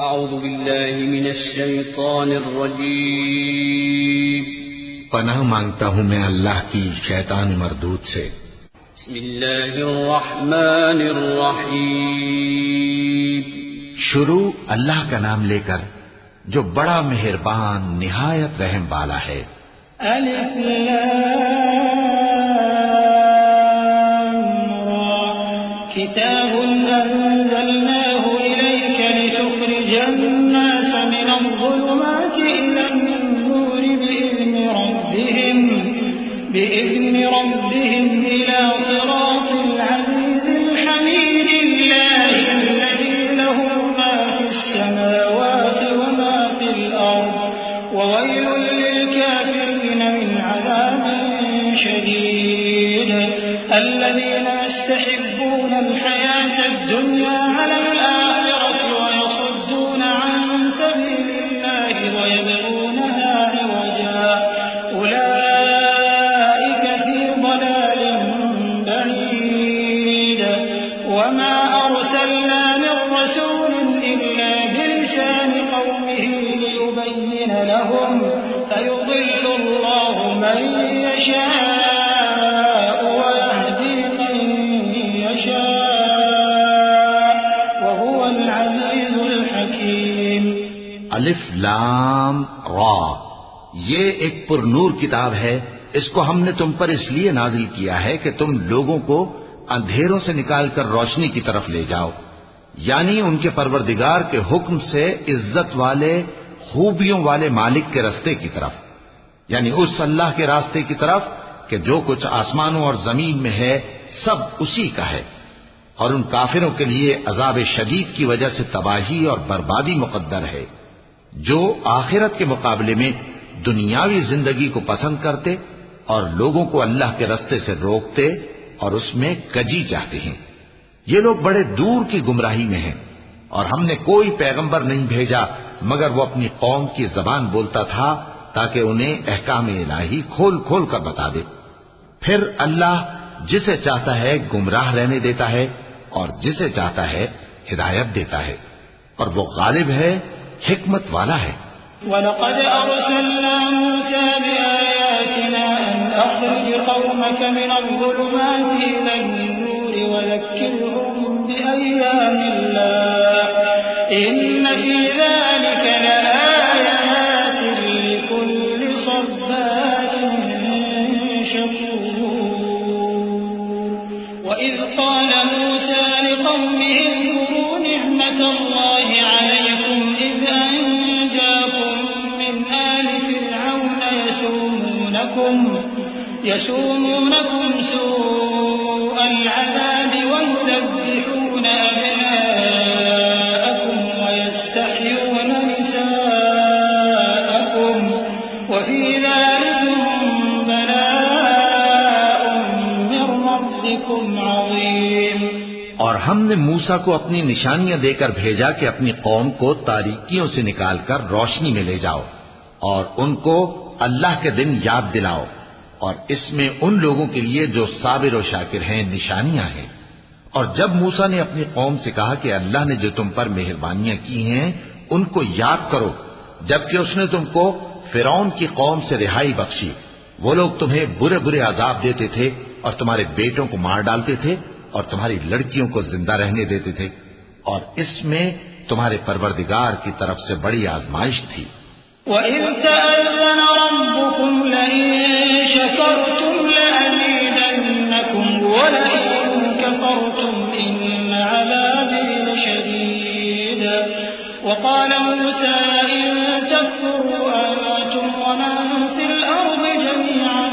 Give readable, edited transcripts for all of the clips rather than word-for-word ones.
اعوذ باللہ من الشیطان الرجیم پناہ مانگتا ہوں میں اللہ کی شیطان مردود سے۔ بسم اللہ الرحمن الرحیم شروع اللہ کا نام لے کر جو بڑا مہربان نہایت رحم والا ہے۔ الف لام را کتاب انزلناه الیک لتخرج الناس من الظلمات الى النور بإذن ربهم الى صراط العزيز الحميد الله الذي له ما في السماوات وما في الأرض وويل للكافرين من عذاب شديد الذين يستحبون الحياة الدنيا على الآخرة ويصدون عن سبيل الله ويبغونها عوجا أولئك في ضلال بعيد وما أرسلنا من رسول إلا بلسان قومه ليبين لهم فيضل الله من يشاء ويهدي من يشاء وهو العزيز الحكيم۔ الف لام را، یہ ایک پر نور کتاب ہے، اس کو ہم نے تم پر اس لیے نازل کیا ہے کہ تم لوگوں کو اندھیروں سے نکال کر روشنی کی طرف لے جاؤ، یعنی ان کے پروردگار کے حکم سے عزت والے خوبیوں والے مالک کے راستے کی طرف، یعنی اس اللہ کے راستے کی طرف کہ جو کچھ آسمانوں اور زمین میں ہے سب اسی کا ہے، اور ان کافروں کے لیے عذاب شدید کی وجہ سے تباہی اور بربادی مقدر ہے جو آخرت کے مقابلے میں دنیاوی زندگی کو پسند کرتے اور لوگوں کو اللہ کے راستے سے روکتے اور اس میں کجی چاہتے ہیں۔ یہ لوگ بڑے دور کی گمراہی میں ہیں، اور ہم نے کوئی پیغمبر نہیں بھیجا مگر وہ اپنی قوم کی زبان بولتا تھا تاکہ انہیں احکام الہی کھول کھول کر بتا دے۔ پھر اللہ جسے چاہتا ہے گمراہ رہنے دیتا ہے اور جسے چاہتا ہے ہدایت دیتا ہے، اور وہ غالب ہے، حکمت والا ہے۔ وَلَقَدْ أَرْسَلْنَا مُوسَى بِآيَاتِنَا أَنْ أَخْرِجْ قَوْمَكَ مِنَ الظُّلُمَاتِ إِلَى النُّورِ وَذَكِّرْهُم بِأَيَّامِ اللَّهِ إِنَّ فِي ذَلِكَ لَآيَاتٍ لِكُلِّ صَبَّارٍ شَكُورٍ۔ وَإِذْ قَالَ مُوسَى لِقَوْمِهِ اذْكُرُوا نِعْمَةَ اللَّهِ عَلَيْكُمْ إِذْ أَنجَاكُم مِّنْ آلِ فِرْعَوْنَ يَسُومُونَكُمْ سُوءَ الْعَذَابِ وَيُذَبِّحُونَ أَبْنَاءَكُمْ وَيَسْتَحْيُونَ نِسَاءَكُمْ وَفِي ذَلِكُمْ بَلَاءٌ مِّن رَّبِّكُمْ عَظِيمٌ۔ اور ہم نے موسیٰ کو اپنی نشانیاں دے کر بھیجا کہ اپنی قوم کو تاریکیوں سے نکال کر روشنی میں لے جاؤ اور ان کو اللہ کے دن یاد دلاؤ، اور اس میں ان لوگوں کے لیے جو صابر و شاکر ہیں نشانیاں ہیں۔ اور جب موسیٰ نے اپنی قوم سے کہا کہ اللہ نے جو تم پر مہربانیاں کی ہیں ان کو یاد کرو، جبکہ اس نے تم کو فرعون کی قوم سے رہائی بخشی، وہ لوگ تمہیں برے برے عذاب دیتے تھے اور تمہارے بیٹوں کو مار ڈالتے تھے اور تمہاری لڑکیوں کو زندہ رہنے دیتے تھے، اور اس میں تمہارے پروردگار کی طرف سے بڑی آزمائش تھی۔ وَإِذْ تَأَذَّنَ رَبُّكُمْ لَئِن شَكَرْتُمْ لَأَزِيدَنَّكُمْ وَلَئِن كَفَرْتُمْ إِنَّ عَذَابِي لَشَدِيدٌ۔ وَقَالَ مُوسَى إِن تَكْفُرُوا أَنتُمْ وَمَن فِي الْأَرْضِ جَمِيعًا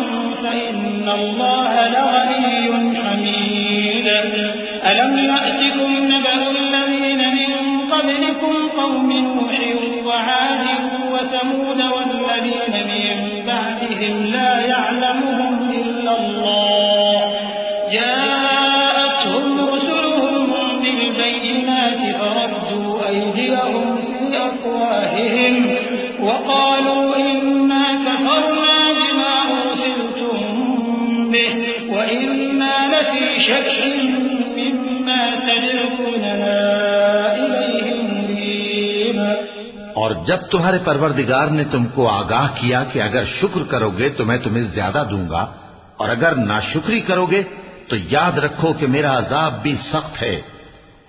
فَإِنَّ اللَّهَ لَغَنِيٌّ حَمِيدٌ۔ أَلَمْ يَأْتِكُمْ نَبَأُ الَّذِينَ مِن قَبْلِكُمْ قَوْمِ نُوحٍ وَعَادٍ وَثَمُودَ وَالَّذِينَ مِن بَعْدِهِمْ لَا يَعْلَمُهُمْ إِلَّا اللَّهُ جَاءَتْهُمْ رُسُلُهُم بِالْبَيِّنَاتِ فَرَدُّوا أَيْدِيَهُمْ فِي أَفْوَاهِهِمْ وَقَالُوا إِنَّا كَفَرْنَا بِمَا أُرْسِلْتُم بِهِ وَإِنَّا لَفِي شَكٍّ مِّمَّا تَدْعُونَنَا إِلَيْهِ مُرِيبٍ۔ اور جب تمہارے پروردگار نے تم کو آگاہ کیا کہ اگر شکر کرو گے تو میں تمہیں زیادہ دوں گا اور اگر ناشکری کرو گے تو یاد رکھو کہ میرا عذاب بھی سخت ہے.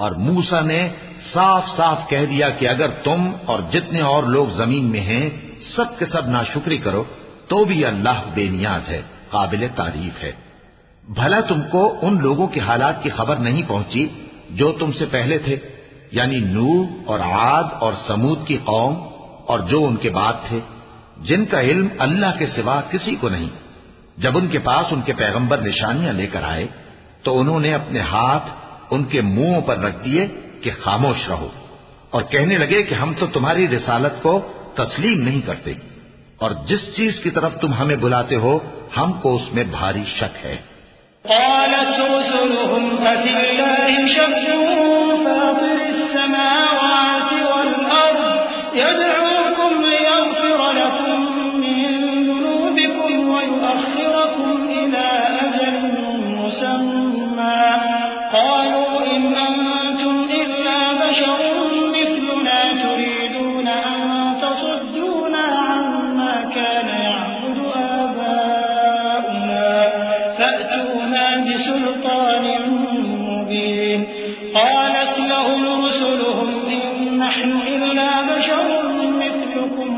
اور موسیٰ نے صاف صاف کہہ دیا کہ اگر تم اور جتنے اور لوگ زمین میں ہیں سب کے سب ناشکری کرو تو بھی اللہ بے نیاز ہے، قابل تعریف ہے. بھلا تم کو ان لوگوں کے حالات کی خبر نہیں پہنچی جو تم سے پہلے تھے، یعنی نوح اور عاد اور سمود کی قوم اور جو ان کے بعد تھے، جن کا علم اللہ کے سوا کسی کو نہیں. جب ان کے پاس ان کے پیغمبر نشانیاں لے کر آئے تو انہوں نے اپنے ہاتھ ان کے منہوں پر رکھ دیے کہ خاموش رہو، اور کہنے لگے کہ ہم تو تمہاری رسالت کو تسلیم نہیں کرتے، اور جس چیز کی طرف تم ہمیں بلاتے ہو ہم کو اس میں بھاری شک ہے. قالت رسلهم أفي الله شك فاطر السماوات والأرض يدعوكم ليغفر لكم من ذنوبكم ويؤخركم إلى أجل مسمى قالوا إن أنتم إلا بشر مثلنا تريدون أن تصدونا عما كان يعبد آباؤنا فأتونا بسلطان مبين. قالت لهم رسلهم إن نحن إلا بشر مثلكم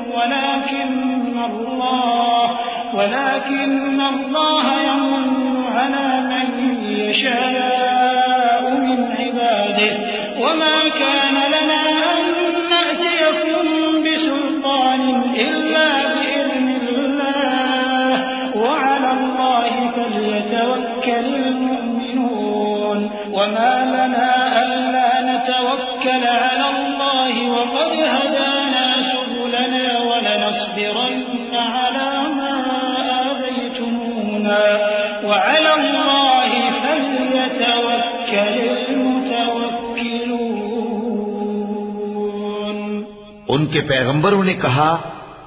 ولكن الله يمن على من يشاء من عباده وما كان لنا أن نأتيكم بسلطان إلا بإذن الله وعلى الله فليتوكل المؤمنون. وما لنا ألا نتوكل على الله وقد هدانا سبلنا ولنصبرن على ما آذيتمونا وعلى الله فليتوكل المتوكلون. ان کے پیغمبروں نے کہا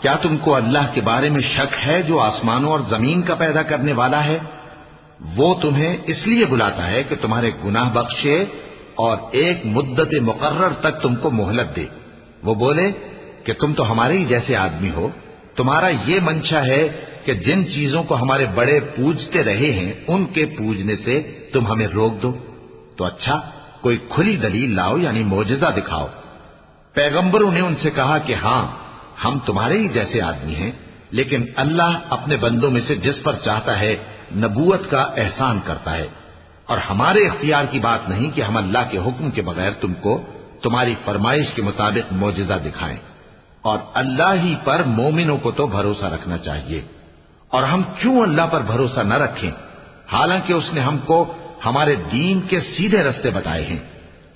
کیا تم کو اللہ کے بارے میں شک ہے جو آسمانوں اور زمین کا پیدا کرنے والا ہے؟ وہ تمہیں اس لیے بلاتا ہے کہ تمہارے گناہ بخشے اور ایک مدت مقرر تک تم کو مہلت دے. وہ بولے کہ تم تو ہمارے ہی جیسے آدمی ہو، تمہارا یہ منشا ہے کہ جن چیزوں کو ہمارے بڑے پوجتے رہے ہیں ان کے پوجنے سے تم ہمیں روک دو. تو اچھا کوئی کھلی دلیل لاؤ، یعنی معجزہ دکھاؤ. پیغمبروں نے ان سے کہا کہ ہاں ہم تمہارے ہی جیسے آدمی ہیں، لیکن اللہ اپنے بندوں میں سے جس پر چاہتا ہے نبوت کا احسان کرتا ہے، اور ہمارے اختیار کی بات نہیں کہ ہم اللہ کے حکم کے بغیر تم کو تمہاری فرمائش کے مطابق معجزہ دکھائیں. اور اللہ ہی پر مومنوں کو تو بھروسہ رکھنا چاہیے. اور ہم کیوں اللہ پر بھروسہ نہ رکھیں حالانکہ اس نے ہم کو ہمارے دین کے سیدھے رستے بتائے ہیں،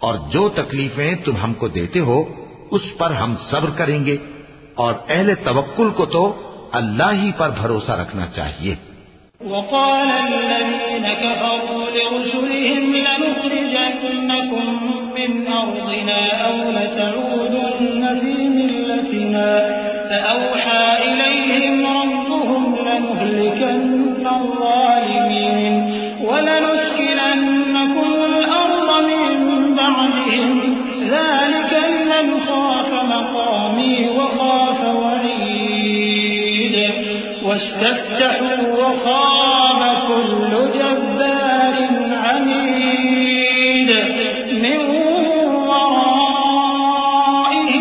اور جو تکلیفیں تم ہم کو دیتے ہو اس پر ہم صبر کریں گے. اور اہل توکل کو تو اللہ ہی پر بھروسہ رکھنا چاہیے. وقال الذين كفروا لرسلهم لنخرجنكم من أرضنا أو لتعودن في ملتنا فأوحى إليهم ربهم لنهلكن الظالمين ولنسكننكم الأرض من بعدهم ذلك لمن خاف مقامي وخاف وعيد واستفتحوا وخاب كل جبار عنيد من ورائه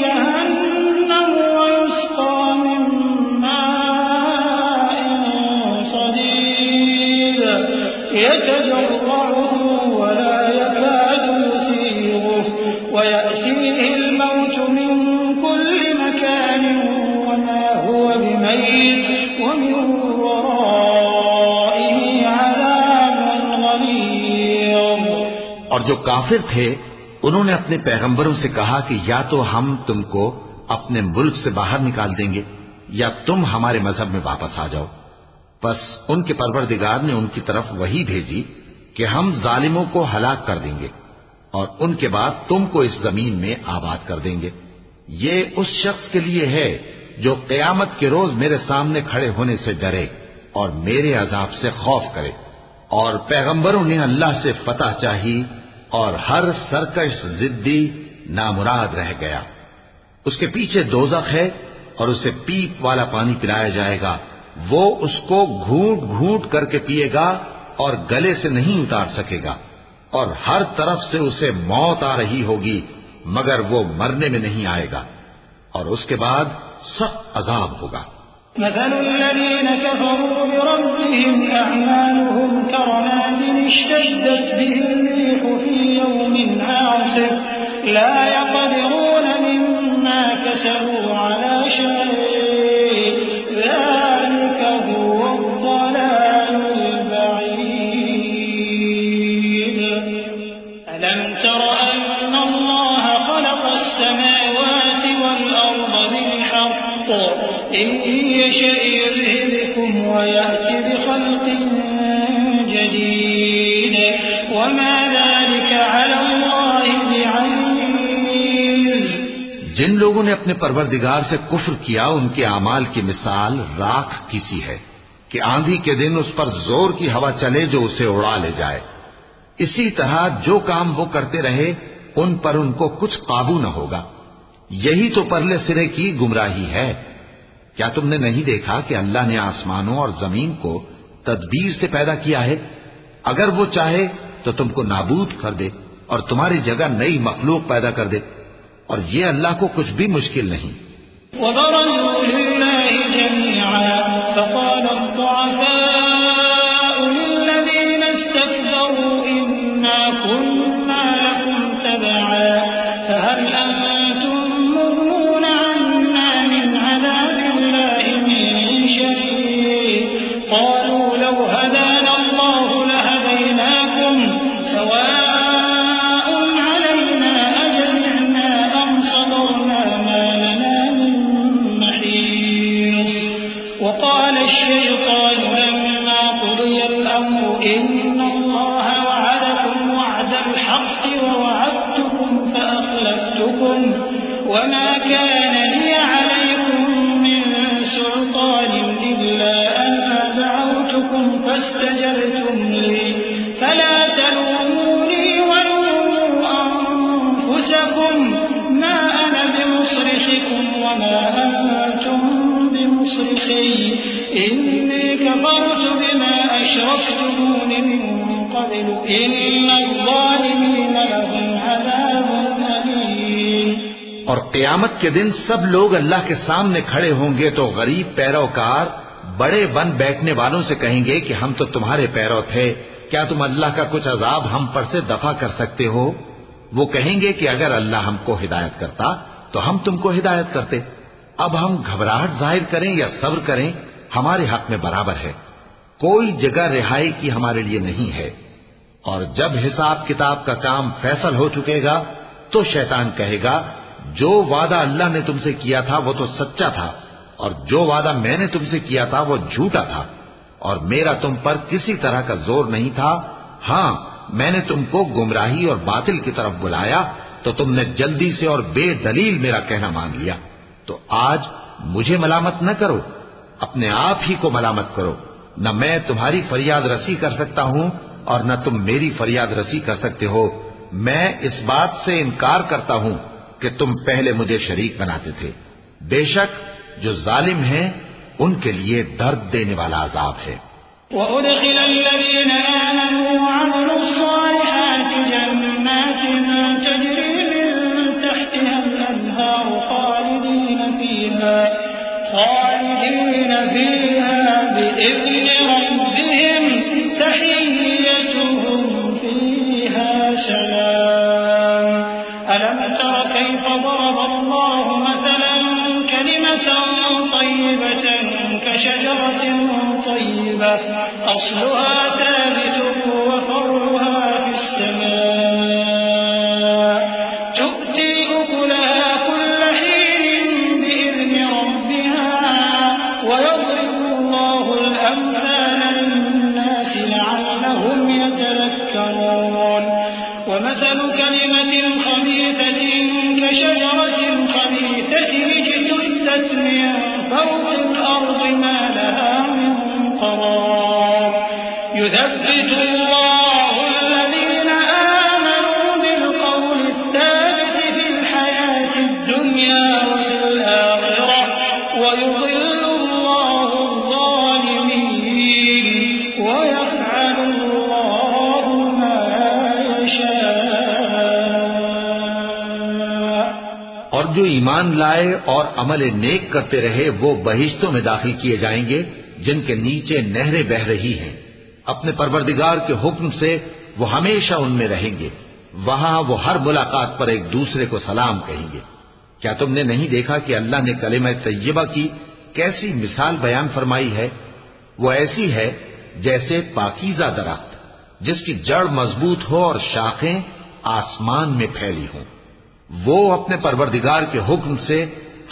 جهنم ويسقى من ماء صديد يتجرعه ولا يكاد يسيغه ويأتيه الموت من كل مكان وما هو بميت ومن ورائه عذاب غليظ. اور جو کافر تھے انہوں نے اپنے پیغمبروں سے کہا کہ یا تو ہم تم کو اپنے ملک سے باہر نکال دیں گے یا تم ہمارے مذہب میں واپس آ جاؤ. بس ان کے پروردگار نے ان کی طرف وحی بھیجی کہ ہم ظالموں کو ہلاک کر دیں گے اور ان کے بعد تم کو اس زمین میں آباد کر دیں گے. یہ اس شخص کے لیے ہے جو قیامت کے روز میرے سامنے کھڑے ہونے سے ڈرے اور میرے عذاب سے خوف کرے. اور پیغمبروں نے اللہ سے فتح چاہی اور ہر سرکش ضدی نامراد رہ گیا. اس کے پیچھے دوزخ ہے اور اسے پیپ والا پانی پلایا جائے گا، وہ اس کو گھونٹ گھونٹ کر کے پیے گا اور گلے سے نہیں اتار سکے گا، اور ہر طرف سے اسے موت آ رہی ہوگی مگر وہ مرنے میں نہیں آئے گا، اور اس کے بعد سخت عذاب ہوگا۔ مثل الذين كفروا بربهم أعمالهم كرماد اشتدت به الريح في يوم عاصف لا يقدرون مما كسبوا على شيء ذلك هو الضلال البعيد ألم تر أن الله خلق السماوات والأرض بالحق إن يشأ يذهبكم ويأتي بخلق جديد وما ذلك على الله بعزيز۔ جن لوگوں نے اپنے پروردگار سے کفر کیا ان کے اعمال کی مثال راکھ کی سی ہے کہ آندھی کے دن اس پر زور کی ہوا چلے جو اسے اڑا لے جائے، اسی طرح جو کام وہ کرتے رہے ان پر ان کو کچھ قابو نہ ہوگا۔ یہی تو پرلے سرے کی گمراہی ہے۔ کیا تم نے نہیں دیکھا کہ اللہ نے آسمانوں اور زمین کو تدبیر سے پیدا کیا ہے؟ اگر وہ چاہے تو تم کو نابود کر دے اور تمہاری جگہ نئی مخلوق پیدا کر دے، اور یہ اللہ کو کچھ بھی مشکل نہیں۔ وبرزوا لله جميعا فقال الضعفاء للذين استكبروا إنا كنا لكم تبعا فهل أنتم مغنون عنا من عذاب الله من شيء قالوا لو هدانا الله لهديناكم سواء علينا أجزعنا أم صبرنا ما لنا من محيص وقال الشيطان لما قضي الأمر إن الله وعدكم وعد الحق ووعدتكم فأخلفتكم وما كان لي عليكم من سلطان إلا أن دعوتكم فاستجبتم لي فلا تلوموني ولوموا أنفسكم ما أنا بمصرخكم وما أنتم بمصرخي إني كفرت بما أشركتمون من قبل إن الظالمين لهم عذاب أليم۔ اور قیامت کے دن سب لوگ اللہ کے سامنے کھڑے ہوں گے تو غریب پیروکار بڑے بن بیٹھنے والوں سے کہیں گے کہ ہم تو تمہارے پیرو تھے، کیا تم اللہ کا کچھ عذاب ہم پر سے دفع کر سکتے ہو؟ وہ کہیں گے کہ اگر اللہ ہم کو ہدایت کرتا تو ہم تم کو ہدایت کرتے، اب ہم گھبراہٹ ظاہر کریں یا صبر کریں ہمارے حق میں برابر ہے، کوئی جگہ رہائی کی ہمارے لیے نہیں ہے۔ اور جب حساب کتاب کا کام فیصل ہو چکے گا تو شیطان کہے گا جو وعدہ اللہ نے تم سے کیا تھا وہ تو سچا تھا، اور جو وعدہ میں نے تم سے کیا تھا وہ جھوٹا تھا، اور میرا تم پر کسی طرح کا زور نہیں تھا، ہاں میں نے تم کو گمراہی اور باطل کی طرف بلایا تو تم نے جلدی سے اور بے دلیل میرا کہنا مان لیا، تو آج مجھے ملامت نہ کرو، اپنے آپ ہی کو ملامت کرو، نہ میں تمہاری فریاد رسی کر سکتا ہوں اور نہ تم میری فریاد رسی کر سکتے ہو۔ میں اس بات سے انکار کرتا ہوں کہ تم پہلے مجھے شریک بناتے تھے، بے شک جو ظالم ہیں ان کے لیے درد دینے والا عذاب ہے۔ وَأُدْخِلَ الَّذِينَ آمَنُوا وَعَمِلُوا الصَّالِحَاتِ جَنَّاتٍ تَجْرِي مِن تَحْتِهَا الْأَنْهَارُ خَالِدِينَ فِيهَا بِإِذْنِ رَبِّهِمْ تَحِيَّتُهُمْ فِيهَا سَلَامٌ أَلَمْ تَرَ كَيْفَ ضَرَبَ اللَّهُ مَثَلًا كَلِمَةً طَيِّبَةً كَشَجَرَةٍ طَيِّبَةٍ أَصْلُهَا ثَابِتٌ وَفَرْعُهَا فِي السَّمَاءِ تُؤْتِي أُكُلَهَا كُلَّ حِينٍ بِإِذْنِ رَبِّهَا وَيَضْرِبُ اللَّهُ الْأَمْثَالَ لِلنَّاسِ لَعَلَّهُمْ يَتَذَكَّرُونَ وَمَثَلُ كَلِمَةٍ خَبِيثَةٍ كَشَجَرَةٍ خَبِيثَةٍ اجْتُثَّتْ مِن فَوْقِ الْأَرْضِ مَا لَهَا مِن قَرَارٍ يُثَبِّتُ اللَّهُ الَّذِينَ آمَنُوا بِالْقَوْلِ الثَّابِتِ فِي الْحَيَاةِ الدُّنْيَا اور جو ایمان لائے اور عمل نیک کرتے رہے وہ بہشتوں میں داخل کیے جائیں گے جن کے نیچے نہریں بہہ رہی ہیں، اپنے پروردگار کے حکم سے وہ ہمیشہ ان میں رہیں گے، وہاں وہ ہر ملاقات پر ایک دوسرے کو سلام کہیں گے۔ کیا تم نے نہیں دیکھا کہ اللہ نے کلمہ طیبہ کی کیسی مثال بیان فرمائی ہے؟ وہ ایسی ہے جیسے پاکیزہ درخت جس کی جڑ مضبوط ہو اور شاخیں آسمان میں پھیلی ہوں، وہ اپنے پروردگار کے حکم سے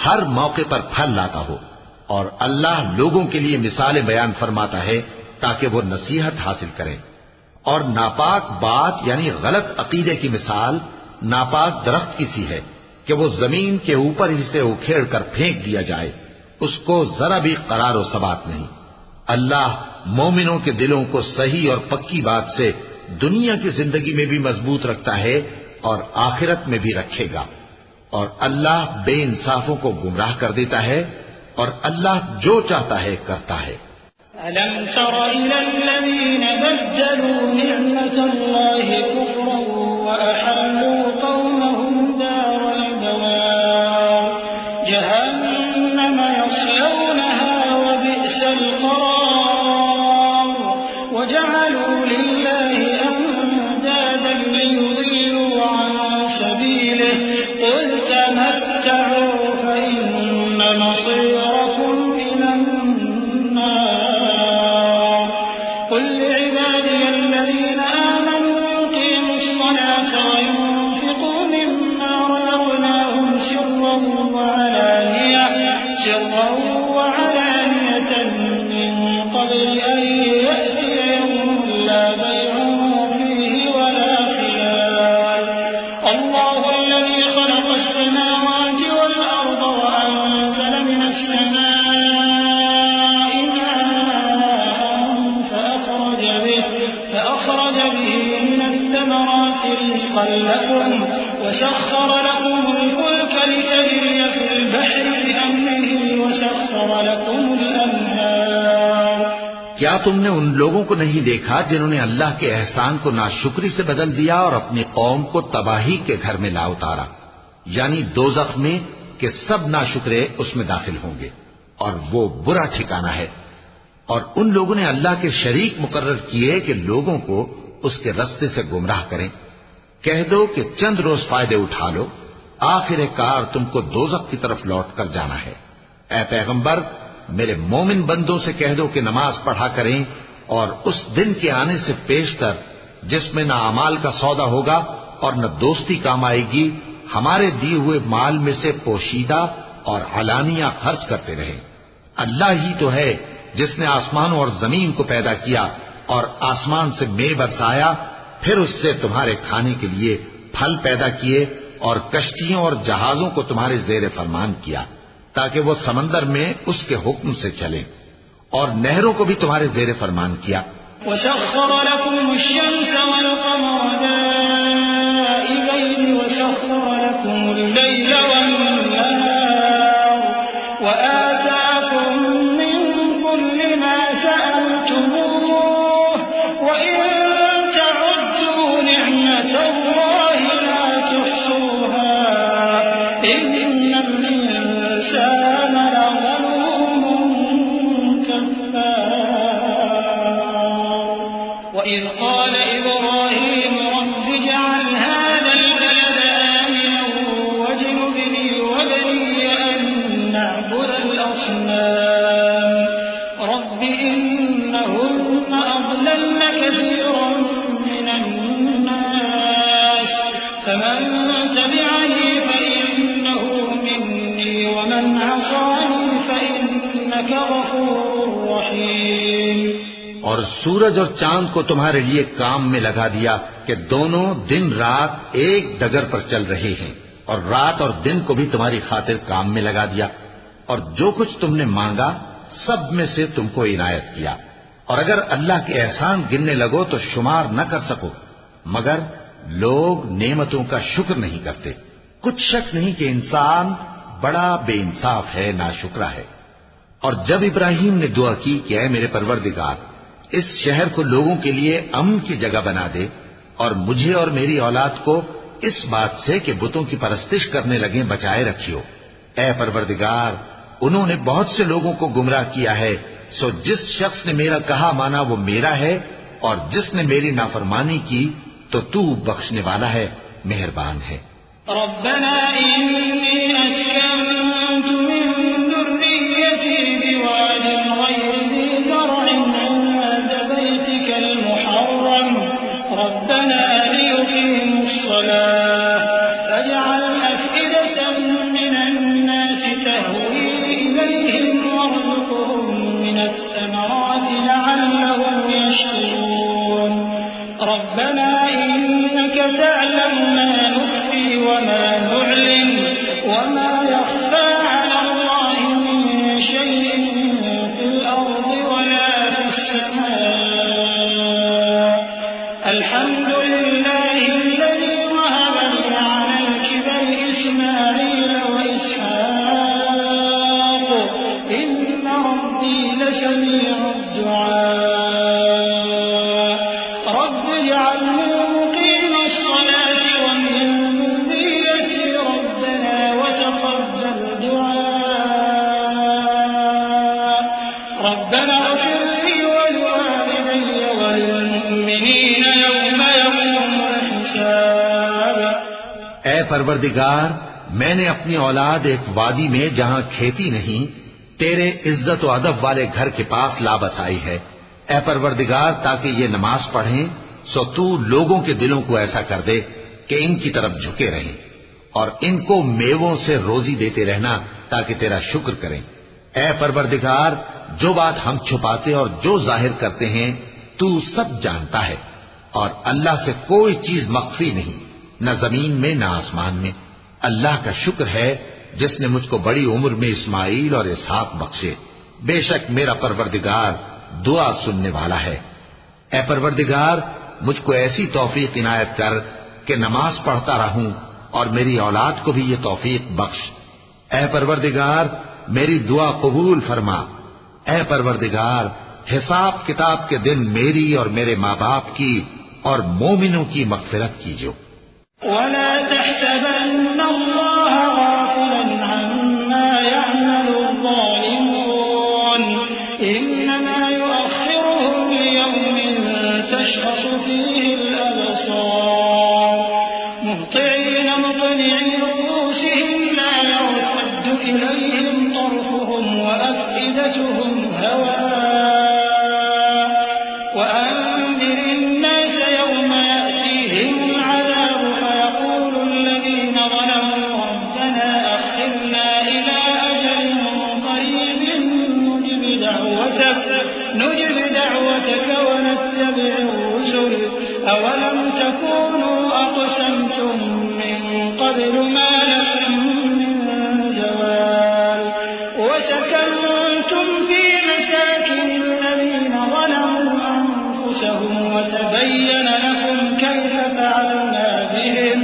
ہر موقع پر پھل لاتا ہو، اور اللہ لوگوں کے لیے مثالیں بیان فرماتا ہے تاکہ وہ نصیحت حاصل کریں۔ اور ناپاک بات یعنی غلط عقیدے کی مثال ناپاک درخت کی سی ہے کہ وہ زمین کے اوپر ہی سے اکھیڑ کر پھینک دیا جائے، اس کو ذرا بھی قرار و ثبات نہیں۔ اللہ مومنوں کے دلوں کو صحیح اور پکی بات سے دنیا کی زندگی میں بھی مضبوط رکھتا ہے اور آخرت میں بھی رکھے گا، اور اللہ بے انصافوں کو گمراہ کر دیتا ہے، اور اللہ جو چاہتا ہے کرتا ہے۔ أَلَمْ تَرَ إِلَى الَّذِينَ بَدَّلُوا نِعْمَةَ اللَّهِ كُفْرًا وَأَحَلُّوا قَوْمَهُمْ دَارَ الْبَوَارِ جَهَنَّمَ يَصْلَوْنَهَا وَبِئْسَ الْقَرَارُ وَجَعَلُوا لِلَّهِ أَندَادًا لِيُضِلُّوا عَن سَبِيلِهِ قُلْ تَمَتَّعُوا فَإِنَّ مَصِيرَكُمْ إِلَى النَّارِ قُلْ لِعِبَادِيَ الَّذِينَ آمَنُوا يُقِيمُوا الصَّلَاةَ وَيُنفِقُوا مِمَّا رَزَقْنَاهُمْ سِرًّا وَعَلَانِيَةً مِّن قَبْلِ أَن يَأْتِيَ يَوْمٌ لَّا بَيْعٌ فِيهِ وَلَا خِلَالٌ اللَّهُ الَّذِي خَلَقَ السَّمَاوَاتِ وَالْأَرْضَ وَأَنزَلَ مِنَ السَّمَاءِ مَاءً فَأَخْرَجَ بِهِ مِنَ الثَّمَرَاتِ رِزْقًا لَّكُمْ وَسَخَّرَ لَكُمُ الْفُلْكَ لِتَجْرِيَ فِي الْبَحْرِ بِأَمْرِهِ وَسَخَّرَ لَكُمُ الْأَنْهَارَ۔ کیا تم نے ان لوگوں کو نہیں دیکھا جنہوں نے اللہ کے احسان کو ناشکری سے بدل دیا اور اپنی قوم کو تباہی کے گھر میں لا اتارا، یعنی دوزخ میں کہ سب ناشکرے اس میں داخل ہوں گے، اور وہ برا ٹھکانہ ہے۔ اور ان لوگوں نے اللہ کے شریک مقرر کیے کہ لوگوں کو اس کے رستے سے گمراہ کریں۔ کہہ دو کہ چند روز فائدے اٹھا لو، آخر کار تم کو دوزخ کی طرف لوٹ کر جانا ہے۔ اے پیغمبر، میرے مومن بندوں سے کہہ دو کہ نماز پڑھا کریں، اور اس دن کے آنے سے پیشتر جس میں نہ اعمال کا سودا ہوگا اور نہ دوستی کام آئے گی، ہمارے دیے ہوئے مال میں سے پوشیدہ اور علانیہ خرچ کرتے رہیں۔ اللہ ہی تو ہے جس نے آسمانوں اور زمین کو پیدا کیا اور آسمان سے مے برسایا، پھر اس سے تمہارے کھانے کے لیے پھل پیدا کیے اور کشتیوں اور جہازوں کو تمہارے زیر فرمان کیا تاکہ وہ سمندر میں اس کے حکم سے چلیں، اور نہروں کو بھی تمہارے زیر فرمان کیا۔ وَسَخَّرَ لَكُمُ الشَّمْسَ وَالْقَمَرَ دَائِبَيْنِ وَسَخَّرَ لَكُمُ اللَّيْلَ وَالنَّهَارَ وَآتَاكُم مِّن كُلِّ مَا سَأَلْتُمُوهُ وَإِن تَعُدُّوا نِعْمَةَ اللَّهِ لَا تُحْصُوهَا إِنَّ الْإِنسَانَ لَظَلُومٌ كَفَّارٌ وَإِذْ قَالَ إِبْرَاهِيمُ رَبِّ اجْعَلْ هَٰذَا الْبَلَدَ آمِنًا وَاجْنُبْنِي وَبَنِيَّ أَن نَّعْبُدَ الْأَصْنَامَ رَبِّ إِنَّهُنَّ أَضْلَلْنَ كَثِيرًا مِّنَ النَّاسِ فَمَن تَبِعَنِي فَإِنَّهُ مِنِّي وَمَنْ عَصَانِي فَإِنَّكَ غَفُورٌ رَّحِيمٌ۔ اور سورج اور چاند کو تمہارے لیے کام میں لگا دیا کہ دونوں دن رات ایک ڈگر پر چل رہے ہیں، اور رات اور دن کو بھی تمہاری خاطر کام میں لگا دیا، اور جو کچھ تم نے مانگا سب میں سے تم کو عنایت کیا۔ اور اگر اللہ کے احسان گننے لگو تو شمار نہ کر سکو، مگر لوگ نعمتوں کا شکر نہیں کرتے۔ کچھ شک نہیں کہ انسان بڑا بے انصاف ہے، ناشکرا ہے۔ اور جب ابراہیم نے دعا کی کہ اے میرے پروردگار، اس شہر کو لوگوں کے لیے امن کی جگہ بنا دے اور مجھے اور میری اولاد کو اس بات سے کہ بتوں کی پرستش کرنے لگیں بچائے رکھیو۔ اے پروردگار، انہوں نے بہت سے لوگوں کو گمراہ کیا ہے، سو جس شخص نے میرا کہا مانا وہ میرا ہے، اور جس نے میری نافرمانی کی تو بخشنے والا ہے، مہربان ہے۔ ربنا إني أسكنت من ذريتي بواد غير ذي زرع عند بيتك المحرم ربنا ليقيموا الصلاة فاجعل أفئدة من الناس تهوي إليهم وارزقهم من الثمرات لعلهم يشكرون ربنا إنك تعلم ما نخفي وما نعلن وما يخفى على الله من شيء في الأرض ولا في السماء الحمد لله الذي وهب لي على الكبر إسماعيل وإسحاق إن ربي لسميع الدعاء رب اجعلني مقيم الصلاة ومن ذريتي ربنا وتقبل دعاء ربنا اغفر لي ولوالدي وللمؤمنين يوم يقوم الحساب۔ اے پروردگار، میں نے اپنی اولاد ایک وادی میں جہاں کھیتی نہیں تیرے عزت و ادب والے گھر کے پاس لا بسائی ہے۔ اے پروردگار، تاکہ یہ نماز پڑھیں سو تو لوگوں کے دلوں کو ایسا کر دے کہ ان کی طرف جھکے رہیں، اور ان کو میووں سے روزی دیتے رہنا تاکہ تیرا شکر کریں۔ اے پروردگار، جو بات ہم چھپاتے اور جو ظاہر کرتے ہیں تو سب جانتا ہے، اور اللہ سے کوئی چیز مخفی نہیں، نہ زمین میں نہ آسمان میں۔ اللہ کا شکر ہے جس نے مجھ کو بڑی عمر میں اسماعیل اور اسحاق بخشے، بے شک میرا پروردگار دعا سننے والا ہے۔ اے پروردگار، مجھ کو ایسی توفیق عنایت کر کہ نماز پڑھتا رہوں، اور میری اولاد کو بھی یہ توفیق بخش۔ اے پروردگار، میری دعا قبول فرما۔ اے پروردگار، حساب کتاب کے دن میری اور میرے ماں باپ کی اور مومنوں کی مغفرت کیجو۔ ولا تحسبن الله غافلا عما يعمل الظالمون إنما يؤخرهم ليوم تشخص فيه الأبصار مهطعين مقنعي رؤوسهم لا يرتد إليهم طرفهم وأفئدتهم هواء وأنذر الناس يوم يأتيهم العذاب فيقول الذين ظلموا ربنا أخرنا إلى أجل قريب نجب دعوتك ونتبع الرسل أولم تكونوا أقسمتم من قبل ما لكم من زوال وسكنتم في مساكن الذين ظلموا أنفسهم وتبين لكم كيف فعلنا بهم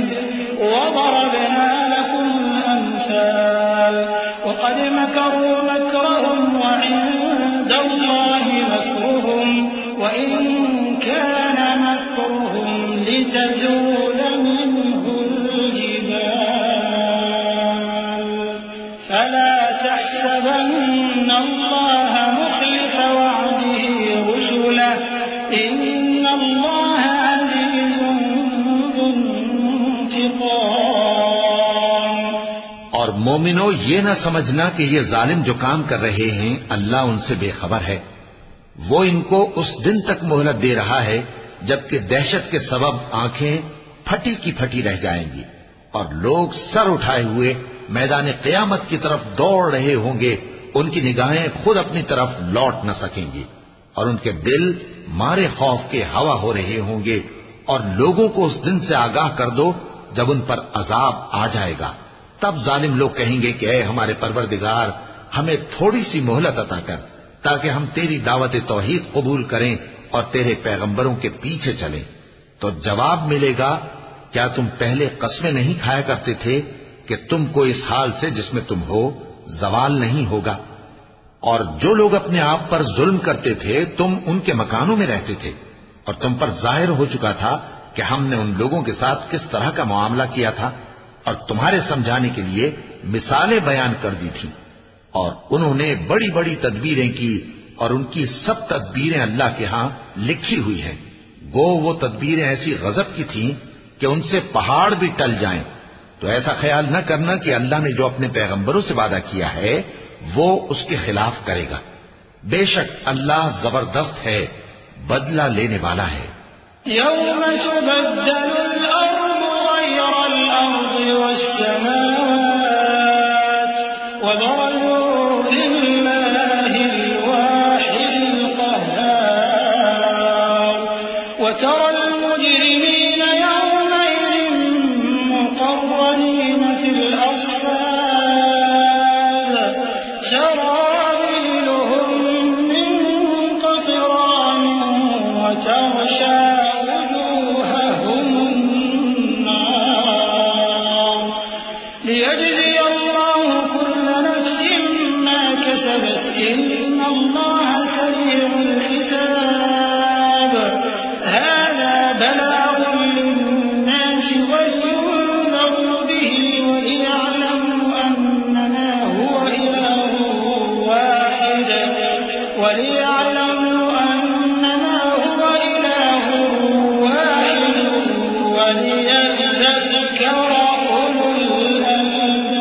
وضربنا لكم الأمثال وقد مكروا مكرهم وعند الله مكرهم وإن كان مكرهم لتزول منه الجبال فلا تحسبن الله مخلف وعده رسله إن الله عزيز ذو انتقام۔ اور مومنو، یہ نہ سمجھنا کہ یہ ظالم جو کام کر رہے ہیں اللہ ان سے بے خبر ہے، وہ ان کو اس دن تک مہلت دے رہا ہے جبکہ دہشت کے سبب آنکھیں پھٹی کی پھٹی رہ جائیں گی، اور لوگ سر اٹھائے ہوئے میدان قیامت کی طرف دوڑ رہے ہوں گے، ان کی نگاہیں خود اپنی طرف لوٹ نہ سکیں گی، اور ان کے دل مارے خوف کے ہوا ہو رہے ہوں گے۔ اور لوگوں کو اس دن سے آگاہ کر دو جب ان پر عذاب آ جائے گا، تب ظالم لوگ کہیں گے کہ اے ہمارے پروردگار، ہمیں تھوڑی سی مہلت عطا کر تاکہ ہم تیری دعوت توحید قبول کریں اور تیرے پیغمبروں کے پیچھے چلیں۔ تو جواب ملے گا، کیا تم پہلے قسمیں نہیں کھایا کرتے تھے کہ تم کو اس حال سے جس میں تم ہو زوال نہیں ہوگا؟ اور جو لوگ اپنے آپ پر ظلم کرتے تھے تم ان کے مکانوں میں رہتے تھے، اور تم پر ظاہر ہو چکا تھا کہ ہم نے ان لوگوں کے ساتھ کس طرح کا معاملہ کیا تھا اور تمہارے سمجھانے کے لیے مثالیں بیان کر دی تھی، اور انہوں نے بڑی بڑی تدبیریں کی اور ان کی سب تدبیریں اللہ کے ہاں لکھی ہوئی ہیں۔ گو وہ تدبیریں ایسی غضب کی تھیں کہ ان سے پہاڑ بھی ٹل جائیں، تو ایسا خیال نہ کرنا کہ اللہ نے جو اپنے پیغمبروں سے وعدہ کیا ہے وہ اس کے خلاف کرے گا۔ بے شک اللہ زبردست ہے، بدلہ لینے والا ہے۔ يوم تبدل الأرض غير الأرض والسماوات وبرزوا لله الواحد القهار وترى المجرمين يومئذ مقرنين في الأصفاد سرابيلهم من قطران وتغشى وجوههم النار ليجزي الله كل نفس ما كسبت إن الله سريع الحساب هذا بلاغ للناس ولينذروا به وليعلموا أنما هو إله واحد وليذكر أولو الألباب۔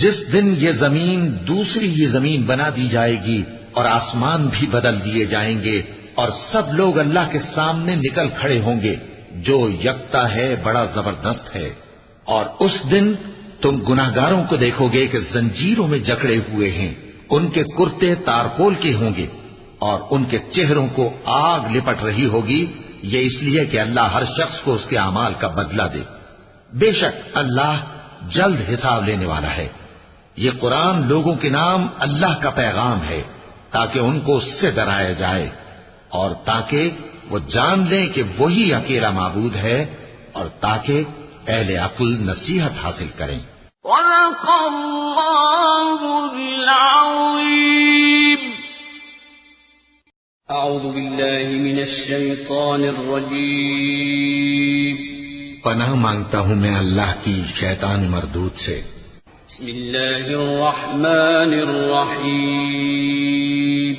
جس دن یہ زمین دوسری ہی زمین بنا دی جائے گی اور آسمان بھی بدل دیے جائیں گے اور سب لوگ اللہ کے سامنے نکل کھڑے ہوں گے جو یکتا ہے، بڑا زبردست ہے۔ اور اس دن تم گناہگاروں کو دیکھو گے کہ زنجیروں میں جکڑے ہوئے ہیں، ان کے کرتے تارکول کے ہوں گے اور ان کے چہروں کو آگ لپٹ رہی ہوگی، یہ اس لیے کہ اللہ ہر شخص کو اس کے اعمال کا بدلہ دے۔ بے شک اللہ جلد حساب لینے والا ہے۔ یہ قرآن لوگوں کے نام اللہ کا پیغام ہے تاکہ ان کو اس سے ڈرایا جائے اور تاکہ وہ جان لیں کہ وہی اکیلا معبود ہے اور تاکہ اہل عقل نصیحت حاصل کریں۔ صدق اللہ العظیم۔ أعوذ بالله من الشيطان الرجيم پناہ مانگتا ہوں میں اللہ کی شیطان مردود سے۔ بسم الله الرحمن الرحيم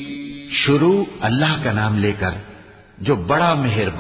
شروع اللہ کا نام لے کر جو بڑا مہربان